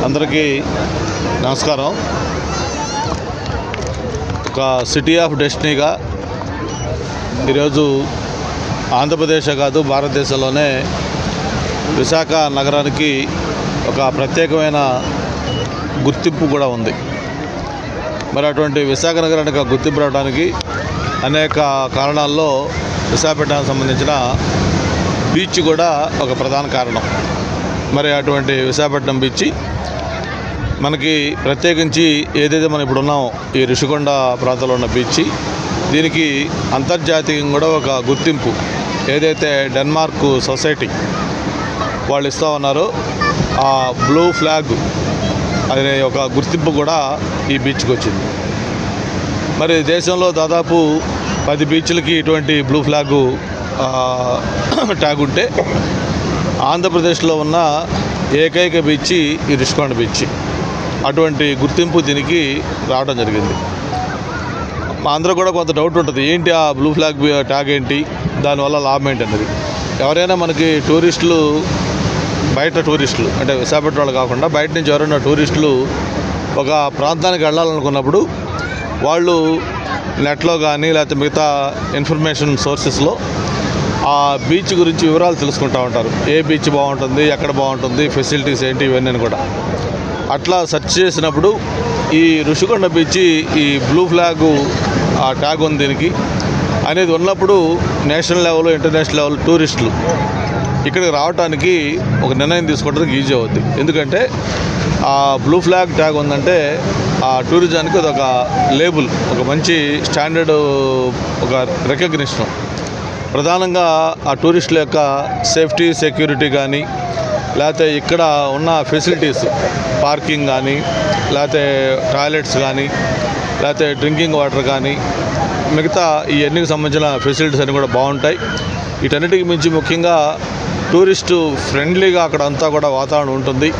అందరికీ నమస్కారం. ఒక సిటీ ఆఫ్ డెస్టినీగా ఈరోజు ఆంధ్రప్రదేశ్ కాదు భారతదేశంలోనే విశాఖ నగరానికి ఒక ప్రత్యేకమైన గుర్తింపు కూడా ఉంది. మరి అటువంటి విశాఖ నగరానికి గుర్తింపు రావడానికి అనేక కారణాల్లో విశాఖపట్నానికి సంబంధించిన బీచ్ కూడా ఒక ప్రధాన కారణం. మరి అటువంటి విశాఖపట్నం బీచ్ మనకి ప్రత్యేకించి ఏదైతే మనం ఇప్పుడు ఉన్నామో ఈ ఋషికొండ ప్రాంతంలో ఉన్న బీచ్, దీనికి అంతర్జాతీయంగా కూడా ఒక గుర్తింపు ఏదైతే డెన్మార్క్ సొసైటీ వాళ్ళు ఇస్తూ ఉన్నారో ఆ బ్లూ ఫ్లాగ్ అనే ఒక గుర్తింపు కూడా ఈ బీచ్కి వచ్చింది. మరి దేశంలో దాదాపు 10 బీచ్లకి ఇటువంటి బ్లూ ఫ్లాగు ట్యాగ్ ఉంటే ఆంధ్రప్రదేశ్లో ఉన్న ఏకైక బీచ్ ఈ ఋషికొండ బీచ్. అటువంటి గుర్తింపు దీనికి రావడం జరిగింది. మా అందరూ కూడా కొంత డౌట్ ఉంటుంది, ఏంటి ఆ బ్లూ ఫ్లాగ్ ట్యాగ్ ఏంటి, దానివల్ల లాభం ఏంటి అన్నది. ఎవరైనా మనకి టూరిస్టులు, బయట టూరిస్టులు అంటే విశాఖపట్నం వాళ్ళు కాకుండా బయట నుంచి ఎవరైనా టూరిస్టులు ఒక ప్రాంతానికి వెళ్ళాలనుకున్నప్పుడు వాళ్ళు నెట్లో కానీ లేకపోతే మిగతా ఇన్ఫర్మేషన్ సోర్సెస్లో ఆ బీచ్ గురించి వివరాలు తెలుసుకుంటూ ఉంటారు. ఏ బీచ్ బాగుంటుంది, ఎక్కడ బాగుంటుంది, ఫెసిలిటీస్ ఏంటి, ఇవన్నీ కూడా. అట్లా సెర్చ్ చేసినప్పుడు ఈ ఋషికొండ బీచ్ ఈ బ్లూ ఫ్లాగు ఆ ట్యాగ్ ఉంది దీనికి అనేది ఉన్నప్పుడు నేషనల్ లెవెల్, ఇంటర్నేషనల్ లెవెల్ టూరిస్టులు ఇక్కడికి రావడానికి ఒక నిర్ణయం తీసుకోవడానికి ఈజీ అవుద్ది. ఎందుకంటే ఆ బ్లూ ఫ్లాగ్ ట్యాగ్ ఉందంటే ఆ టూరిజానికి అది ఒక లేబుల్, ఒక మంచి స్టాండర్డ్, ఒక రికగ్నిషన్. ప్రధానంగా ఆ టూరిస్టుల యొక్క సేఫ్టీ, సెక్యూరిటీ కానీ, లేకపోతే ఇక్కడ ఉన్న ఫెసిలిటీస్, పార్కింగ్ కానీ, లేకపోతే టాయిలెట్స్ కానీ, లేకపోతే డ్రింకింగ్ వాటర్ కానీ, మిగతా ఈ అన్నిటికి సంబంధించిన ఫెసిలిటీస్ అన్నీ కూడా బాగుంటాయి. వీటన్నిటికి మించి ముఖ్యంగా టూరిస్టు ఫ్రెండ్లీగా అక్కడ అంతా కూడా వాతావరణం ఉంటుంది.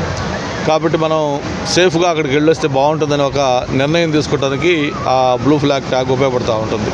కాబట్టి మనం సేఫ్గా అక్కడికి వెళ్ళొస్తే బాగుంటుందని ఒక నిర్ణయం తీసుకోవడానికి ఆ బ్లూ ఫ్లాగ్ ట్యాగ్ ఉపయోగపడుతూ ఉంటుంది.